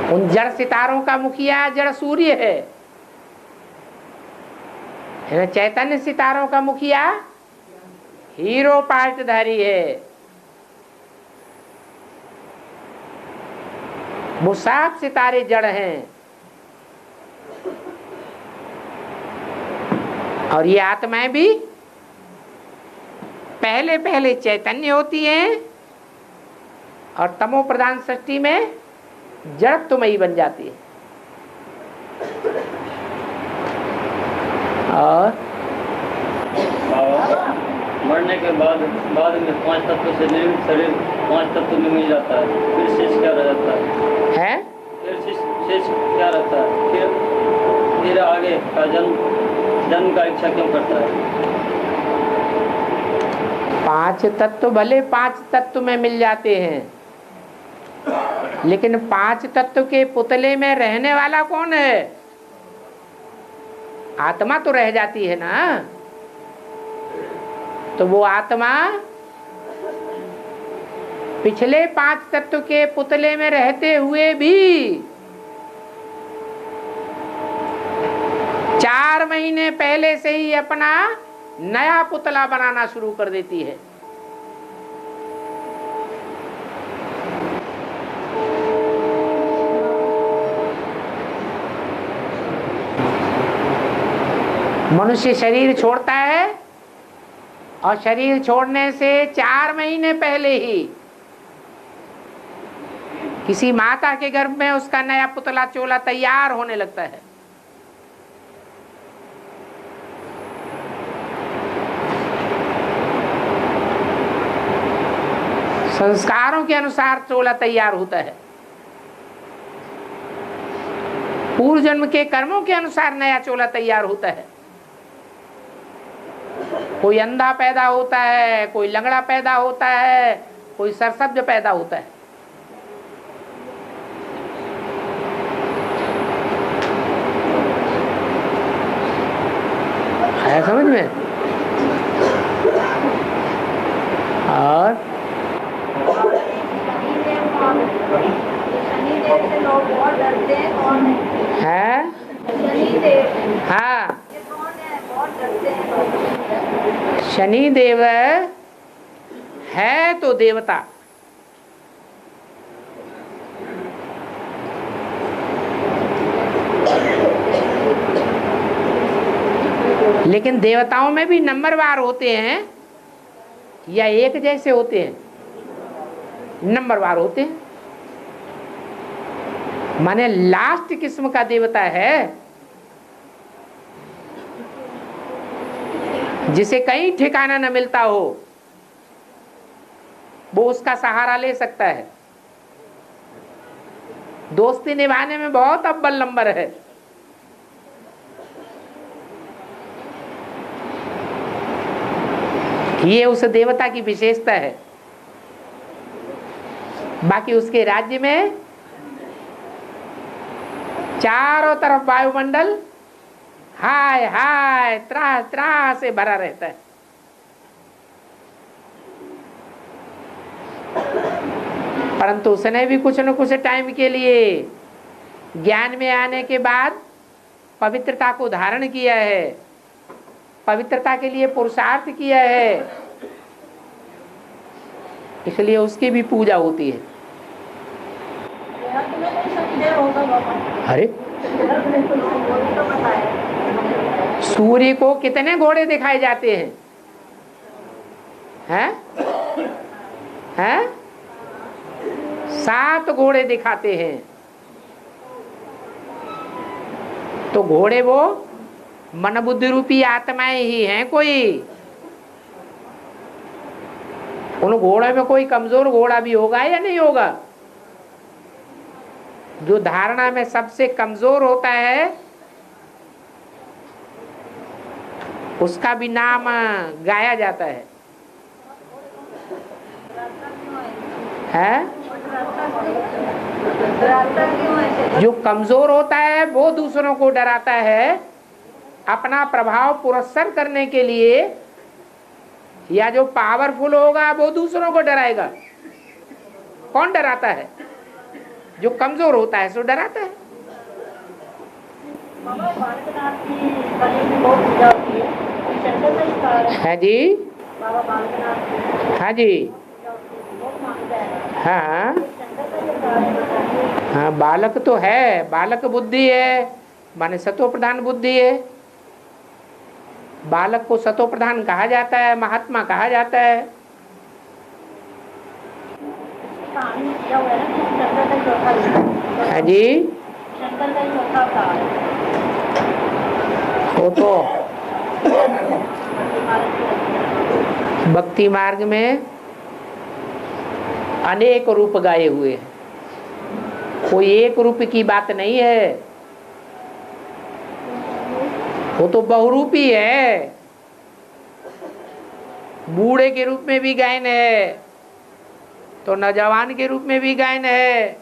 उन जड़ सितारों का मुखिया जड़ सूर्य है, चैतन्य सितारों का मुखिया हीरो पार्टधारी है। वो 7 सितारे जड़ हैं, और ये आत्माएं भी पहले पहले चैतन्य होती हैं और तमो प्रधान सृष्टि में जड़त्वमयी बन जाती है। और मरने के बाद में 5 तत्व से निर्मित शरीर 5 तत्व में मिल जाता है, फिर शेष क्या रह जाता है? फिर शेष क्या रहता है? फिर आगे का जन्म का इच्छा क्यों करता है? 5 तत्व भले 5 तत्व में मिल जाते हैं, लेकिन 5 तत्व के पुतले में रहने वाला कौन है? आत्मा तो रह जाती है ना। तो वो आत्मा पिछले 5 तत्व के पुतले में रहते हुए भी 4 महीने पहले से ही अपना नया पुतला बनाना शुरू कर देती है। मनुष्य शरीर छोड़ता है और शरीर छोड़ने से 4 महीने पहले ही किसी माता के गर्भ में उसका नया पुतला चोला तैयार होने लगता है। संस्कारों के अनुसार चोला तैयार होता है, पूर्व जन्म के कर्मों के अनुसार नया चोला तैयार होता है। कोई अंधा पैदा होता है, कोई लंगड़ा पैदा होता है, कोई सरसब्ज पैदा होता है समझ में? और शनिदेव से लोग बहुत डरते शनि देव है तो देवता, लेकिन देवताओं में भी नंबरवार होते हैं या एक जैसे होते हैं? नंबरवार होते हैं। माने लास्ट किस्म का देवता है जिसे कहीं ठिकाना न मिलता हो, वो उसका सहारा ले सकता है। दोस्ती निभाने में बहुत अव्वल नंबर है। ये उस देवता की विशेषता है। बाकी उसके राज्य में चारों तरफ वायुमंडल हाय हाय त्राह त्राह से भरा रहता है। परंतु उसने भी कुछ न कुछ टाइम के लिए ज्ञान में आने के बाद पवित्रता को धारण किया है, पवित्रता के लिए पुरुषार्थ किया है, इसलिए उसकी भी पूजा होती है। अरे सूर्य को कितने घोड़े दिखाए जाते हैं? हैं? हैं? 7 घोड़े दिखाते हैं। तो घोड़े वो मन बुद्धि रूपी आत्माएं ही हैं। कोई उन घोड़ों में कोई कमजोर घोड़ा भी होगा या नहीं होगा? जो धारणा में सबसे कमजोर होता है उसका भी नाम गाया जाता है। जो कमजोर होता है वो दूसरों को डराता है अपना प्रभाव पुरस्कार करने के लिए, या जो पावरफुल होगा वो दूसरों को डराएगा। कौन डराता है? जो कमजोर होता है सो डराता है। है जी, हाँ जी, हाँ हाँ, बालक तो है, बालक बुद्धि है, माने सत्व प्रधान बुद्धि है। बालक को सत्व प्रधान कहा जाता है, महात्मा कहा जाता है। है जी, वो तो भक्ति मार्ग में अनेक रूप गाए हुए हैं, कोई एक रूप की बात नहीं है। वो तो बहुरूपी है। बूढ़े के रूप में भी गायन है, तो नौजवान के रूप में भी गायन है,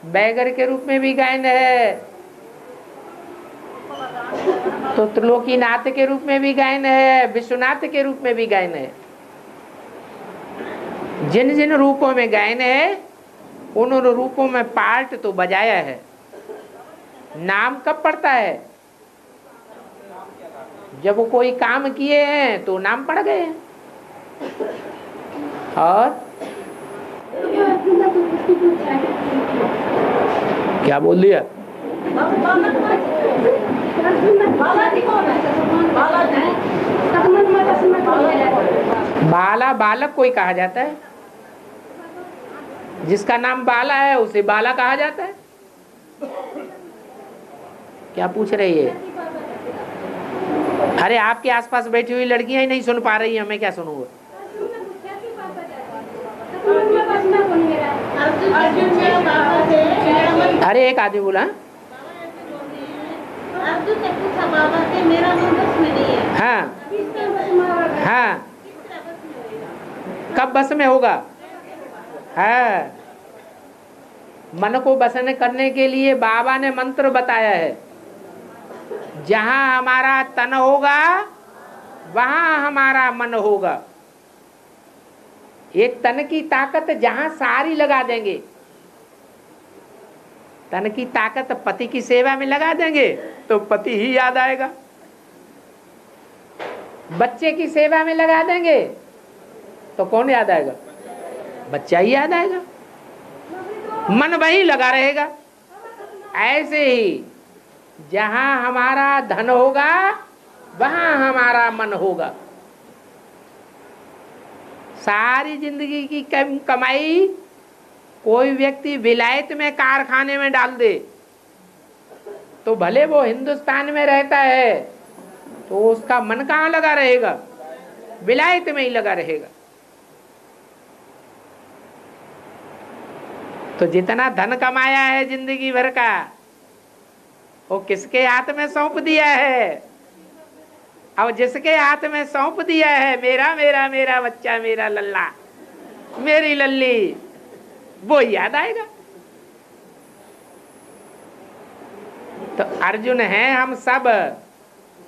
बैगर के रूप में भी गायन है, तो त्रिलोकीनाथ के रूप में भी गायन है, विश्वनाथ के रूप में भी गायन है। जिन जिन रूपों में गायन है उन रूपों में पार्ट तो बजाया है। नाम कब पड़ता है? जब वो कोई काम किए हैं तो नाम पड़ गए हैं। और क्या बोल दिया? बाला बालक कोई कहा जाता है, जिसका नाम बाला है उसे बाला कहा जाता है। क्या पूछ रही है? अरे आपके आसपास बैठी हुई लड़कियां ही नहीं सुन पा रही है, मैं क्या सुनूंगा? अरे एक आदमी बोला हाँ हाँ, कब बस में होगा? है, मन को बसन करने के लिए बाबा ने मंत्र बताया है। जहां हमारा तन होगा वहां हमारा मन होगा। ये तन की ताकत जहां सारी लगा देंगे, तन की ताकत पति की सेवा में लगा देंगे तो पति ही याद आएगा। बच्चे की सेवा में लगा देंगे तो कौन याद आएगा? बच्चा ही याद आएगा, मन वही लगा रहेगा। ऐसे ही जहां हमारा धन होगा वहां हमारा मन होगा। सारी जिंदगी की कमाई कोई व्यक्ति विलायत में कारखाने में डाल दे तो भले वो हिंदुस्तान में रहता है तो उसका मन कहाँ लगा रहेगा? विलायत में ही लगा रहेगा। तो जितना धन कमाया है जिंदगी भर का वो किसके हाथ में सौंप दिया है? और जिसके हाथ में सौंप दिया है, मेरा मेरा मेरा बच्चा, मेरा लल्ला, मेरी लल्ली, वो याद आएगा। तो अर्जुन है हम सब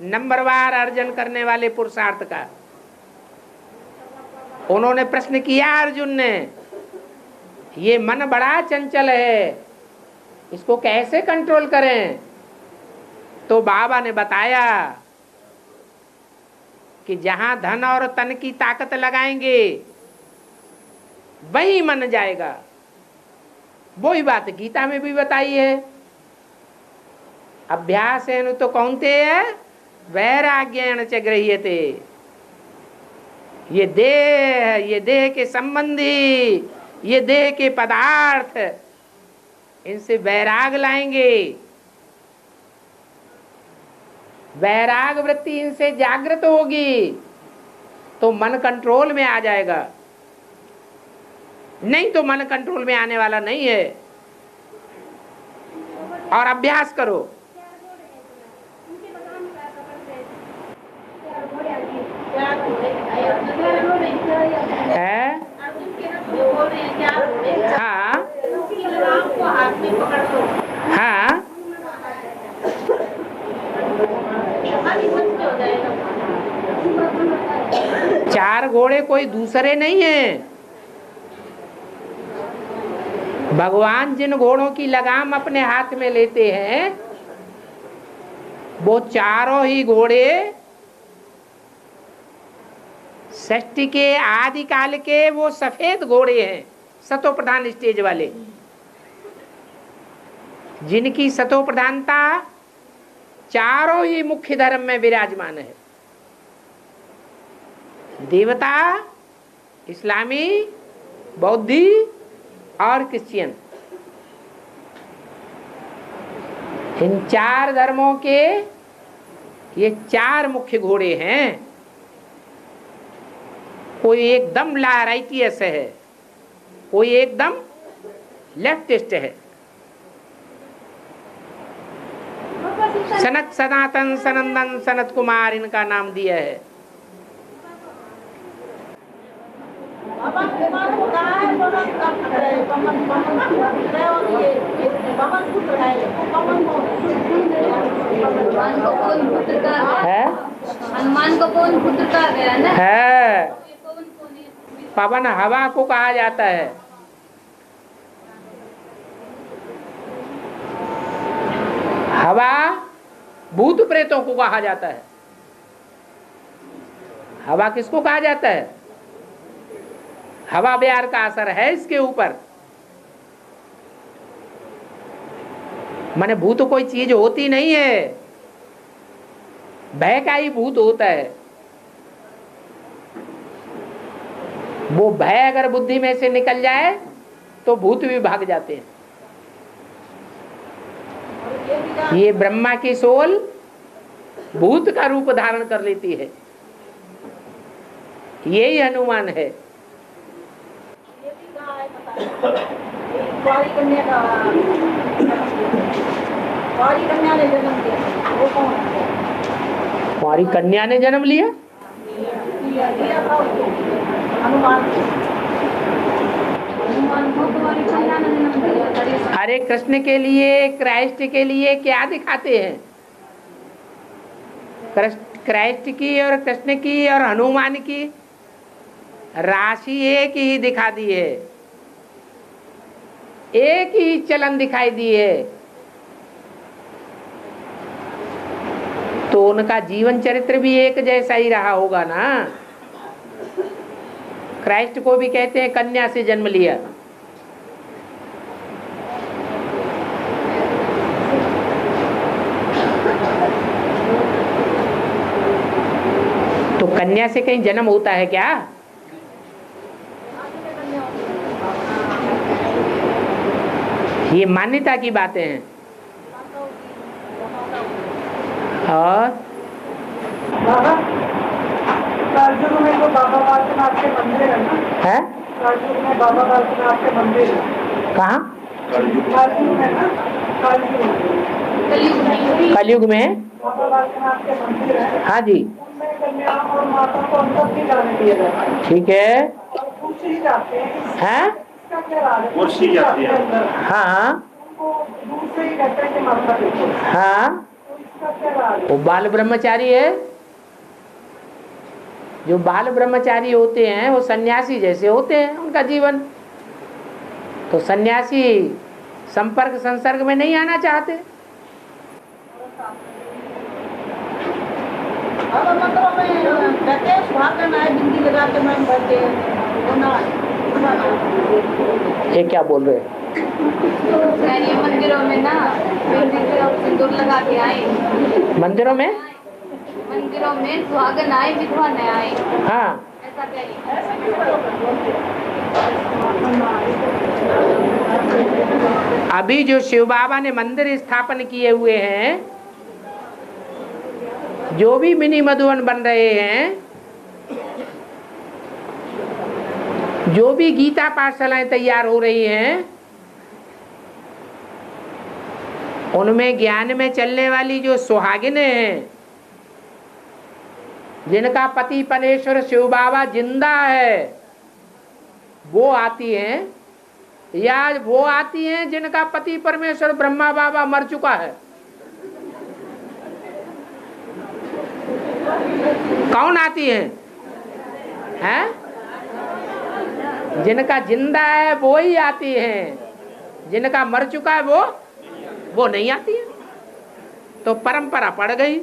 नंबरवार अर्जन करने वाले पुरुषार्थ का। उन्होंने प्रश्न किया अर्जुन ने, ये मन बड़ा चंचल है, इसको कैसे कंट्रोल करें? तो बाबा ने बताया कि जहां धन और तन की ताकत लगाएंगे वही मन जाएगा। वही बात गीता में भी बताई है, अभ्यासेन तो कौन्तेय वैराग्येण च गृह्यते। ये देह के संबंधी, ये देह के पदार्थ, इनसे वैराग लाएंगे। वैराग वृत्ति इनसे जागृत होगी तो मन कंट्रोल में आ जाएगा, नहीं तो मन कंट्रोल में आने वाला नहीं है। और अभ्यास करो। है? हाँ हाँ, चार घोड़े कोई दूसरे नहीं है। भगवान जिन घोड़ों की लगाम अपने हाथ में लेते हैं वो चारों ही घोड़े सृष्टि के आदि काल के वो सफेद घोड़े हैं, सतो प्रधान स्टेज वाले, जिनकी सतो प्रधानता चारों ही मुख्य धर्म में विराजमान है। देवता, इस्लामी, बौद्धि और क्रिश्चियन। इन चार धर्मों के ये चार मुख्य घोड़े हैं। कोई एकदम राइटियस है, कोई एकदम लेफ्टिस्ट है। सनत, सनातन, सनंदन, सनत कुमार इनका नाम दिया है। हनुमान को कौन पुत्र कहा गया ना? है, पवन हवा को कहा जाता है। हवा भूत प्रेतों को कहा जाता है। हवा किसको कहा जाता है? हवा बिहार का असर है इसके ऊपर। माने भूत कोई चीज होती नहीं है, भय का ही भूत होता है। वो भय अगर बुद्धि में से निकल जाए तो भूत भी भाग जाते हैं। ये ब्रह्मा की सोल भूत का रूप धारण कर लेती है, यही हनुमान है। कुंवारी कन्या ने जन्म लिया। अरे कृष्ण के लिए, क्राइस्ट के लिए क्या दिखाते हैं? क्राइस्ट की और कृष्ण की और हनुमान की राशि एक ही दिखा दी है, एक ही चलन दिखाई दी है। तो उनका जीवन चरित्र भी एक जैसा ही रहा होगा ना। क्राइस्ट को भी कहते हैं कन्या से जन्म लिया। तो कन्या से कहीं जन्म होता है क्या? ये मान्यता की बातें हैं। और कालजुग में तो बाबा बालकनाथ के मंदिर है ना? है? कालजुग में बाबा बालकनाथ के मंदिर है। कहाँ? कालजुग में ना, कलयुग में बाबा बालकनाथ के मंदिर है। हाँ जी, उनमें कन्या और माता को अंदर नहीं जाने दिया जाता है। ठीक है। और पुरुष ही जाते हैं। हैं? इसका क्या राज है? पुरुष ही जाते हैं अंदर। हाँ उनको दूर से ही कहते हैं कि माता देखो। हाँ, तो इसका क्या राज है? वो बाल ब्रह्मचारी है। जो बाल ब्रह्मचारी होते हैं वो सन्यासी जैसे होते हैं, उनका जीवन। तो सन्यासी संपर्क संसर्ग में नहीं आना चाहते। अब मतलब में कहते हैं सुहाग करना है, बिंदी लगा के मैं बैठे ये क्या बोल रहे हैं? मंदिरों में ना सिंदूर लगा के आए, मंदिरों में सुहागन आए विधवा न आए, हाँ, ऐसा करिए। अभी जो शिव बाबा ने मंदिर स्थापन किए हुए हैं, जो भी मिनी मधुवन बन रहे हैं, जो भी गीता पाठशालाएं तैयार हो रही हैं, उनमें ज्ञान में चलने वाली जो सुहागिनें हैं, जिनका पति परमेश्वर शिव बाबा जिंदा है, वो आती हैं, या वो आती हैं जिनका पति परमेश्वर ब्रह्मा बाबा मर चुका है? कौन आती हैं? हैं? जिनका जिंदा है वो ही आती हैं, जिनका मर चुका है वो नहीं आती है। तो परंपरा पड़ गई।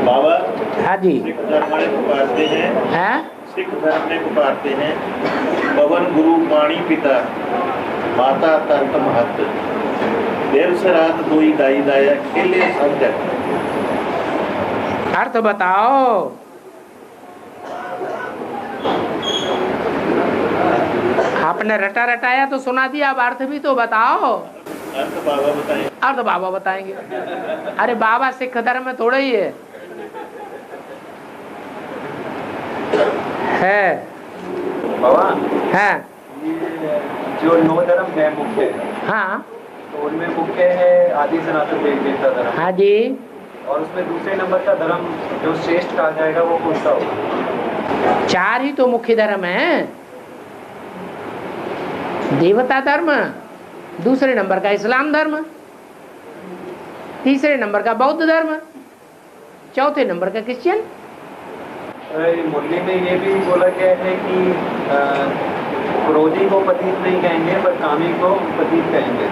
बाबा हाँ जी, सिख धर्म में पुकारते हैं, सिख धर्म में पुकारते हैं, पवन गुरु पाणी पिता, माता तंत महत, देव सरात दोई दाई दाया, खेले सब जग। अर्थ बताओ। आपने रटा रटाया तो सुना दिया, अब अर्थ भी तो बताओ। अर्थ बाबा बताएं। अर्थ बाबा बताएंगे। अरे बाबा सिख धर्म में थोड़ा ही है। बाबा है जो 9 धर्म है मुख्य, हाँ, तो उनमें मुख्य है आदि सनातन देवता धर्म। हाँ जी। और उसमें दूसरे नंबर का धर्म जो श्रेष्ठ कहा जाएगा वो कौन सा होगा? 4 ही तो मुख्य धर्म है। देवता धर्म, दूसरे नंबर का इस्लाम धर्म, तीसरे नंबर का बौद्ध धर्म, चौथे नंबर का क्रिश्चियन। मुरली में ये भी बोला गया है कि क्रोधी को पतित नहीं कहेंगे पर कामी को पतित कहेंगे।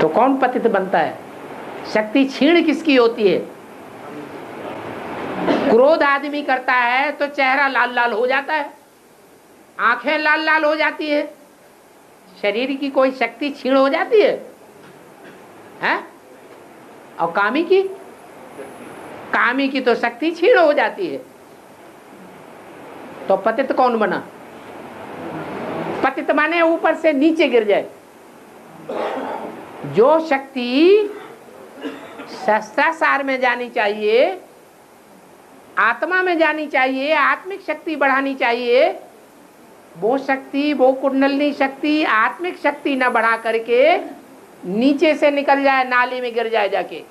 तो कौन पतित बनता है? शक्ति क्षीण किसकी होती है? क्रोध आदमी करता है तो चेहरा लाल लाल हो जाता है, आंखें लाल लाल हो जाती है, शरीर की कोई शक्ति क्षीण हो जाती है, हैं? और कामी की तो शक्ति क्षीण हो जाती है। तो पतित कौन बना? पतित माने ऊपर से नीचे गिर जाए। जो शक्ति शस्त्रासार में जानी चाहिए, आत्मा में जानी चाहिए, आत्मिक शक्ति बढ़ानी चाहिए, वो शक्ति, वो कुंडलिनी शक्ति आत्मिक शक्ति न बढ़ा करके नीचे से निकल जाए, नाली में गिर जाए जाके,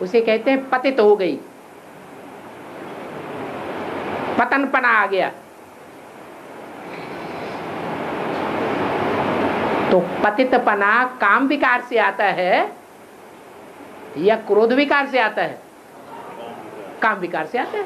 उसे कहते हैं पतित हो गई, पतनपना आ गया। तो पतितपना काम विकार से आता है या क्रोध विकार से आता है? काम विकार से आता है।